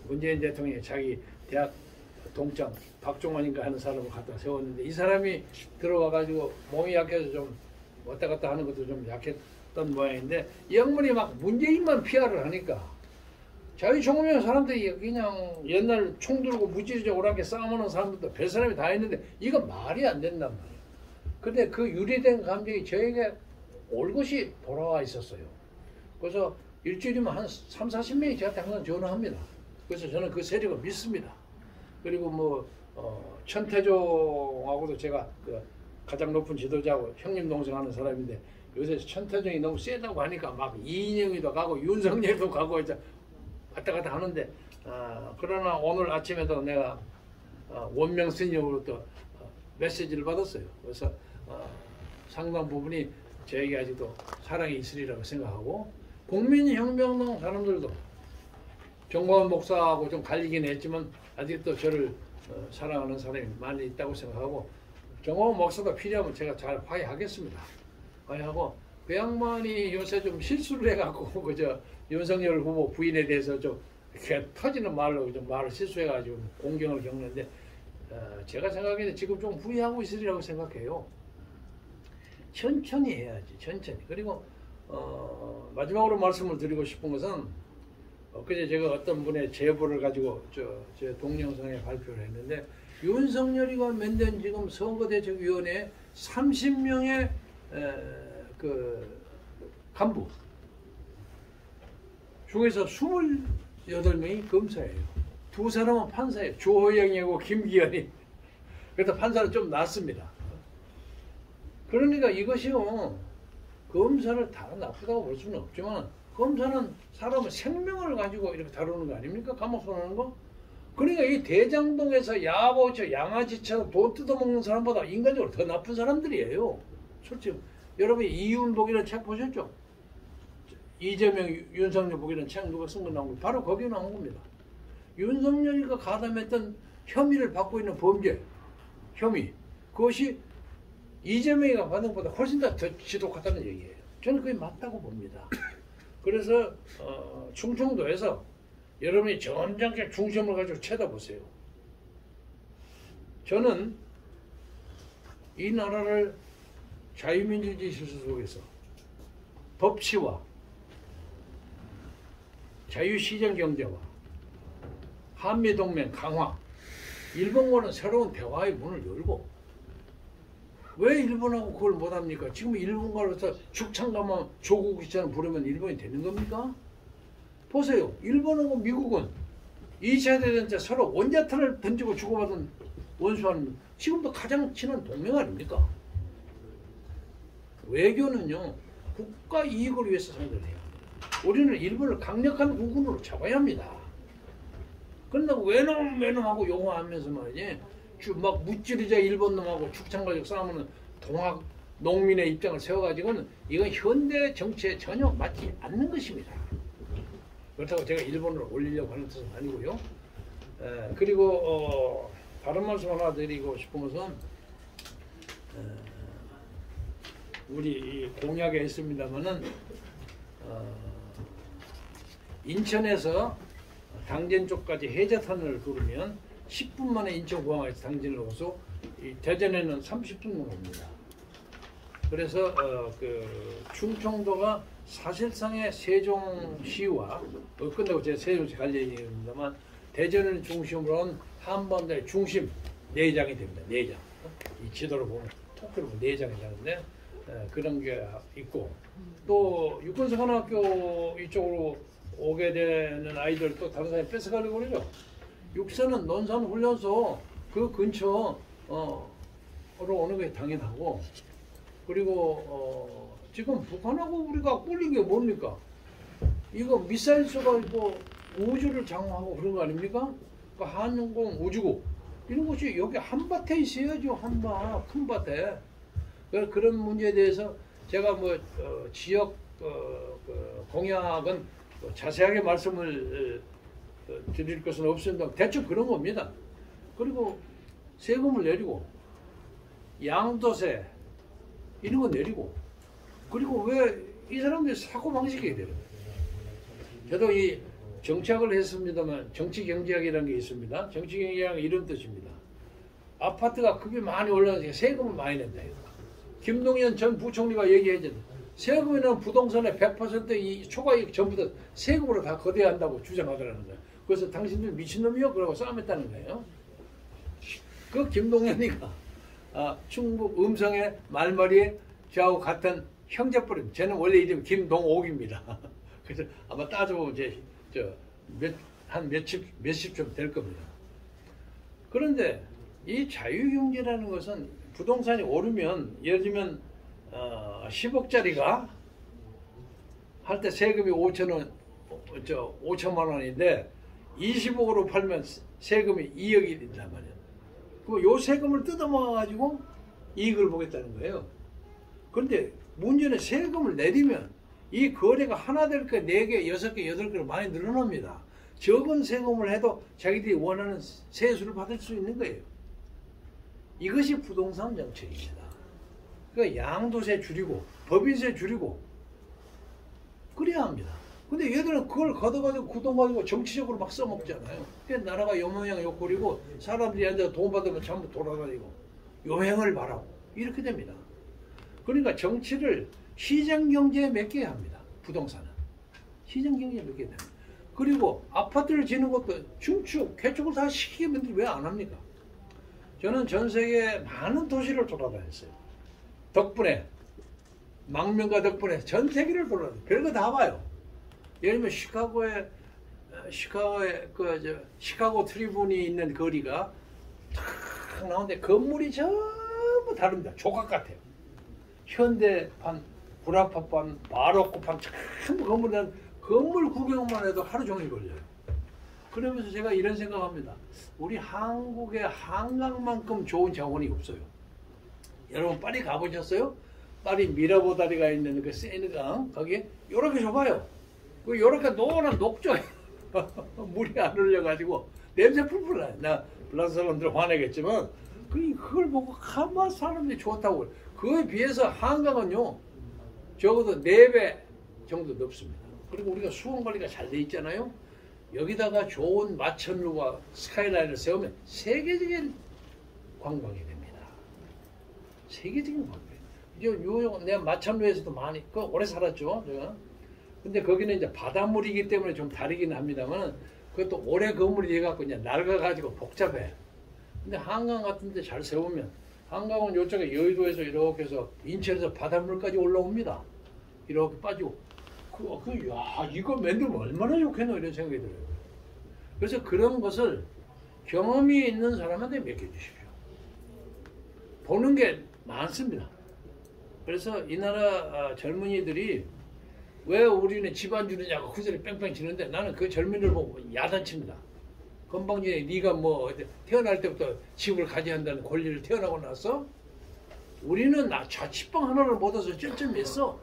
문재인 대통령이 자기 대학 동창 박종환인가 하는 사람을 갖다 세웠는데 이 사람이 들어와가지고 몸이 약해서 좀 왔다 갔다 하는 것도 좀 약했던 모양인데 이 양반이 막 문재인만 PR을 하니까 자유총연맹 사람들이 그냥 옛날 총 들고 무지르게 오랑캐 싸움하는 사람들도 별 사람이 다 있는데 이거 말이 안 된단 말이에요. 근데 그 유리된 감정이 저에게 올것이 돌아와 있었어요. 그래서 일주일이면 한 30, 40명이 저한테 항상 전화합니다. 그래서 저는 그 세력을 믿습니다. 그리고 뭐 천태종하고도 제가 그 가장 높은 지도자고 형님 동생 하는 사람인데 요새 천태종이 너무 세다고 하니까 막 이인영이도 가고 윤석열도 가고 이제 왔다 갔다 하는데 그러나 오늘 아침에도 내가 원명 스님으로 또 메시지를 받았어요. 그래서 상당 부분이 저에게 아직도 사랑이 있으리라고 생각하고 국민혁명당 사람들도 정광훈 목사하고 좀 갈리긴 했지만 아직도 저를 사랑하는 사람이 많이 있다고 생각하고 정광훈 목사도 필요하면 제가 잘 화해하겠습니다. 화해하고 그 양반이 요새 좀 실수를 해갖고 그저 윤석열 후보 부인에 대해서 좀 이렇게 터지는 말로 좀 말을 실수해가지고 공경을 겪는데 제가 생각에는 지금 좀 후회하고 있으리라고 생각해요. 천천히 해야지, 천천히. 그리고 마지막으로 말씀을 드리고 싶은 것은 그제 제가 어떤 분의 제보를 가지고 제 동영상에 발표를 했는데 윤석열이가 만든 지금 선거대책위원회 30명의 그 간부 중에서 28명이 검사예요. 두 사람은 판사예요. 조호영이하고 김기현이. 그래서 판사는 좀 낫습니다. 그러니까 이것이요, 검사를 다 나쁘다고 볼 수는 없지만 검사는 사람의 생명을 가지고 이렇게 다루는 거 아닙니까? 감옥 소하는 거? 그러니까 이 대장동에서 야보처 양아지처럼 돈 뜯어먹는 사람보다 인간적으로 더 나쁜 사람들이에요. 솔직히 여러분이 이윤복이라는 책 보셨죠? 이재명, 윤석열 복이라는 책 누가 쓴 거 나온 거 바로 거기에 나온 겁니다. 윤석열이가 가담했던 혐의를 받고 있는 범죄, 혐의, 그것이 이재명이가 받은 것보다 훨씬 더 지독하다는 얘기예요. 저는 그게 맞다고 봅니다. 그래서 충청도에서 여러분이 점잖게 중심을 가지고 쳐다보세요. 저는 이 나라를 자유민주주의 실수 속에서 법치와 자유시장경제와 한미동맹 강화, 일본과는 새로운 대화의 문을 열고 왜 일본하고 그걸 못합니까? 지금 일본과로서 축창 가면 조국이처럼 부르면 일본이 되는 겁니까? 보세요. 일본하고 미국은 2차 대전 때 서로 원자탄을 던지고 주고받은 원수하는 지금도 가장 친한 동맹 아닙니까? 외교는요. 국가 이익을 위해서 상대를 해야 합니다. 우리는 일본을 강력한 국군으로 잡아야 합니다. 그런다고 외놈하고 용어하면서 말이지 막 무찌르자 일본 놈하고 축창 가지고 싸우면 동학 농민의 입장을 세워가지고는 이건 현대 정치에 전혀 맞지 않는 것입니다. 그렇다고 제가 일본을 올리려고 하는 뜻은 아니고요. 그리고 다른 말씀 하나 드리고 싶은 것은 우리 공약에 있습니다만은 인천에서 당진 쪽까지 해저터널을 두르면 10분 만에 인천공항에서 당진을 오서 대전에는 30분만 옵니다. 그래서 그 충청도가 사실상의 세종시와 끝나고 제가 세종시 갈 얘기입니다만 대전을 중심으로 한 한반도의 중심 내장이 됩니다. 내장. 이 지도를 보면 토크를 보면 내장이 되는데 그런 게 있고 또 육군사관학교 이쪽으로 오게 되는 아이들 또 다른 사람이 뺏어가려고 그러죠. 육사는 논산훈련소 그 근처로 오는 게 당연하고 그리고 지금 북한하고 우리가 꿀린 게 뭡니까? 이거 미사일 쏘가지고 우주를 장악하고 그런 거 아닙니까? 그 한공 우주국 이런 것이 여기 한밭에 있어야죠. 한밭 큰 밭에 그런 문제에 대해서 제가 뭐 지역 공약은 자세하게 말씀을 드릴 것은 없습니다. 대충 그런 겁니다. 그리고 세금을 내리고 양도세 이런 거 내리고 그리고 왜 이 사람들이 사고방식이 돼요. 저도 이 정치학을 했습니다만 정치경제학이라는 게 있습니다. 정치경제학은 이런 뜻입니다. 아파트가 급이 많이 올라가니까 세금을 많이 낸다. 김동연 전 부총리가 얘기했잖아요. 세금이나 부동산의 100%이 초과이익 전부 다 세금으로 다 거대한다고 주장하더라는 거예요. 그래서 당신들 미친놈이요? 그러고 싸움했다는 거예요. 그 김동연이가 충북 음성의 말머리에 저하고 같은 형제뻘입니다. 저는 원래 이름이 김동옥입니다. 그래서 아마 따져보면 한 몇십 좀 될 겁니다. 그런데 이 자유경제라는 것은 부동산이 오르면 예를 들면 10억짜리가 할 때 세금이 5천만 원인데 20억으로 팔면 세금이 2억이 된단 말이에요. 그럼 요 세금을 뜯어먹어 가지고 이익을 보겠다는 거예요. 그런데 문제는 세금을 내리면 이 거래가 하나 될 거 4개, 6개, 8개로 많이 늘어납니다. 적은 세금을 해도 자기들이 원하는 세수를 받을 수 있는 거예요. 이것이 부동산 정책입니다. 그러니까 양도세 줄이고 법인세 줄이고 그래야 합니다. 근데 얘들은 그걸 걷어가지고 구돈 가지고 정치적으로 막 써먹잖아요. 그러니까 나라가 요모양 요꼴이고 사람들이 앉아서 돈 받으면 전부 돌아다니고 요행을 바라고 이렇게 됩니다. 그러니까 정치를 시장경제에 맡겨야 합니다. 부동산은. 시장경제에 맡겨야 됩니다. 그리고 아파트를 지는 것도 중축, 개축을 다 시키면 왜 안 합니까? 저는 전 세계 많은 도시를 돌아다녔어요. 덕분에, 망명가 덕분에 전 세계를 돌아다녔어요. 별거 다 봐요. 예를 들면 시카고 트리뷴이 있는 거리가 탁 나오는데 건물이 전부 다릅니다. 조각 같아요. 현대판, 불합화판, 바로코판 전부 건물은 건물 구경만 해도 하루 종일 걸려요. 그러면서 제가 이런 생각합니다. 우리 한국의 한강만큼 좋은 자원이 없어요. 여러분 파리 가보셨어요? 파리 미라보 다리가 있는 그 세느강 거기에 요렇게 좁아요. 그 요렇게 노란 녹조에 물이 안 흘려가지고 냄새 풀풀 나요. 나 프랑스 사람들 화내겠지만 그걸 보고 가만 사람들이 좋다고. 그에 비해서 한강은요 적어도 4배 정도 높습니다. 그리고 우리가 수온 관리가 잘 돼 있잖아요. 여기다가 좋은 마천루와 스카이라인을 세우면 세계적인 관광이 됩니다. 세계적인 관광. 내가 마천루에서도 많이 오래 살았죠. 제가. 근데 거기는 이제 바닷물이기 때문에 좀 다르긴 합니다만 그것도 오래 건물이 돼갖고 이제 낡아가지고 복잡해. 근데 한강 같은 데 잘 세우면 한강은 이쪽에 여의도에서 이렇게 해서 인천에서 바닷물까지 올라옵니다. 이렇게 빠지고 야, 이거 만들면 얼마나 좋겠노 이런 생각이 들어요. 그래서 그런 것을 경험이 있는 사람한테 맡겨주십시오. 보는 게 많습니다. 그래서 이 나라 젊은이들이 왜 우리는 집 안 주느냐고 후절이 뺑뺑 치는데 나는 그 젊은이를 보고 야단칩니다. 건방지게 네가 뭐 태어날 때부터 집을 가져야 한다는 권리를 태어나고 나서 우리는 자취방 하나를 못 얻어서 쩔쩔맸어.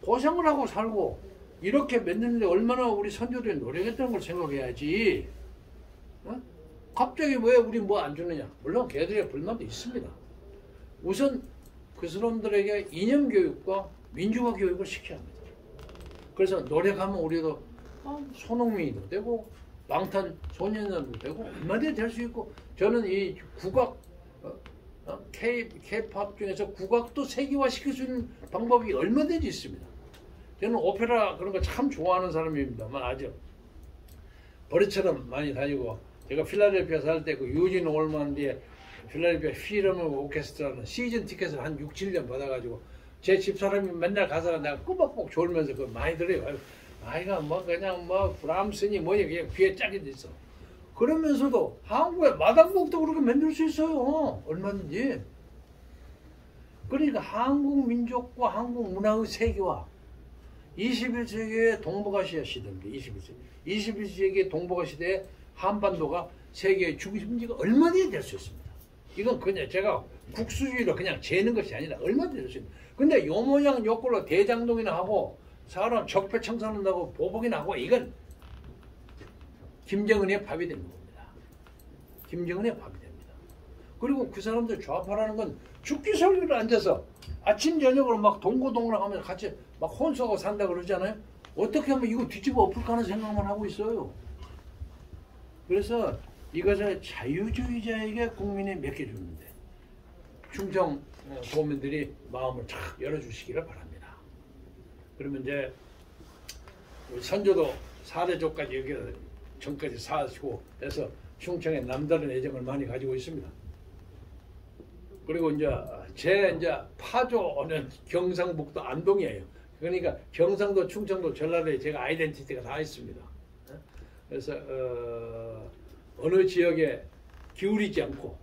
고생을 하고 살고 이렇게 만드는데 얼마나 우리 선조들이 노력했다는 걸 생각해야지. 어? 갑자기 왜 우리 뭐 안 주느냐. 물론 걔들의 불만도 있습니다. 우선 그 사람들에게 이념교육과 민주화 교육을 시켜야 합니다. 그래서 노력하면 우리도 손흥민도 되고 방탄소년단도 되고 얼마든지 될 수 있고 저는 이 국악 K-팝 중에서 국악도 세계화시킬 수 있는 방법이 얼마든지 있습니다. 저는 오페라 그런 거 참 좋아하는 사람입니다만 아주 버릇처럼 많이 다니고 제가 필라델피아 살 때 그 유진 올만디의 필라델피아 필하모닉 오케스트라는 시즌 티켓을 한 6, 7년 받아가지고 제 집사람이 맨날 가서 내가 꾸벅꾸벅 졸면서 그거 많이 들어요. 아이가 뭐 그냥 뭐 브람스니 뭐니 그냥 귀에 짝이 있어. 그러면서도 한국의 마당곡도 그렇게 만들 수 있어요. 얼마든지. 그러니까 한국 민족과 한국 문화의 세계화 21세기의 동북아시아 시대입니다. 21세기 동북아 시대에 한반도가 세계의 중심지가 얼마든지 될 수 있습니다. 이건 그냥 제가 국수주의로 그냥 재는 것이 아니라 얼마든지 될 수 있습니다. 근데 요 모양 요 꼴로 대장동이나 하고 사람 적폐청산한다고 보복이나 하고 이건 김정은의 밥이 되는 겁니다. 김정은의 밥이 됩니다. 그리고 그 사람들 좌파라는 건 죽기 살기로 앉아서 아침 저녁으로 막 동고동락하면서 같이 막 혼수하고 산다 그러잖아요. 어떻게 하면 이거 뒤집어 엎을까 하는 생각만 하고 있어요. 그래서 이것을 자유주의자에게 국민이 맡겨주는데 충청 도민들이 마음을 탁 열어주시기를 바랍니다. 그러면 이제 우리 선조도 4대조까지 여기 전까지 사시고 해서 충청에 남다른 애정을 많이 가지고 있습니다. 그리고 이제 제 파조는 경상북도 안동이에요. 그러니까 경상도, 충청도, 전라도에 제가 아이덴티티가 다 있습니다. 그래서 어느 지역에 기울이지 않고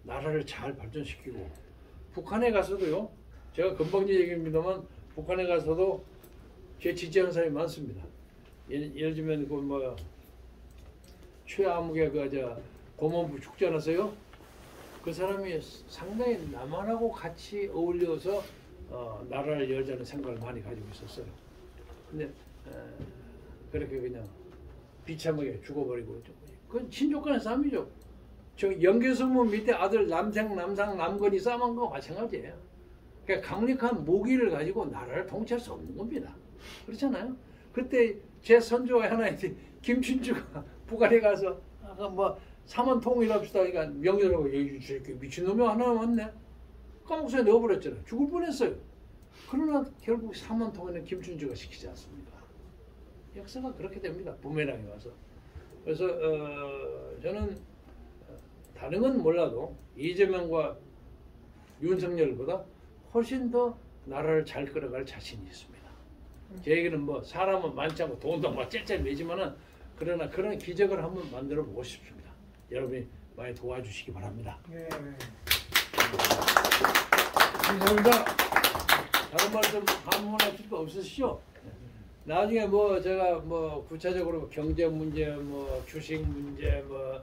나라를 잘 발전시키고 북한에 가서도요. 제가 금방 얘기입니다만 북한에 가서도 제 지지하는 사람이 많습니다. 예를 들면 그 뭐 최아무개 그저 고문부 축전하세요. 그 사람이 상당히 남한하고 같이 어울려서 나라를 열자는 생각을 많이 가지고 있었어요. 근데 그렇게 그냥 비참하게 죽어버리고 그건 친족 간의 싸움이죠. 저 연개선무 밑에 아들 남상 남건이 싸움한 거와 마찬가지예요. 그러니까 강력한 무기를 가지고 나라를 통치할 수 없는 겁니다. 그렇잖아요. 그때 제 선조가 하나 이제 김춘주가 북한에 가서 뭐 삼원 통일합시다. 그러니까 명령하고 미친놈이 하나 왔네. 감옥소에 넣어버렸잖아요. 죽을 뻔했어요. 그러나 결국 삼원 통일은 김춘주가 시키지 않습니까? 역사가 그렇게 됩니다. 부메랑이 와서. 그래서 저는 다른 건 몰라도 이재명과 윤석열보다 훨씬 더 나라를 잘 끌어갈 자신이 있습니다. 제 얘기는 뭐 사람은 많지 않고 돈도 막 째째 매지만은 그러나 그런 기적을 한번 만들어 보고 싶습니다. 여러분이 많이 도와주시기 바랍니다. 네. 감사합니다. 다른 말씀 아무 말씀 없으시죠? 나중에 뭐 제가 뭐 구체적으로 경제 문제, 뭐 주식 문제, 뭐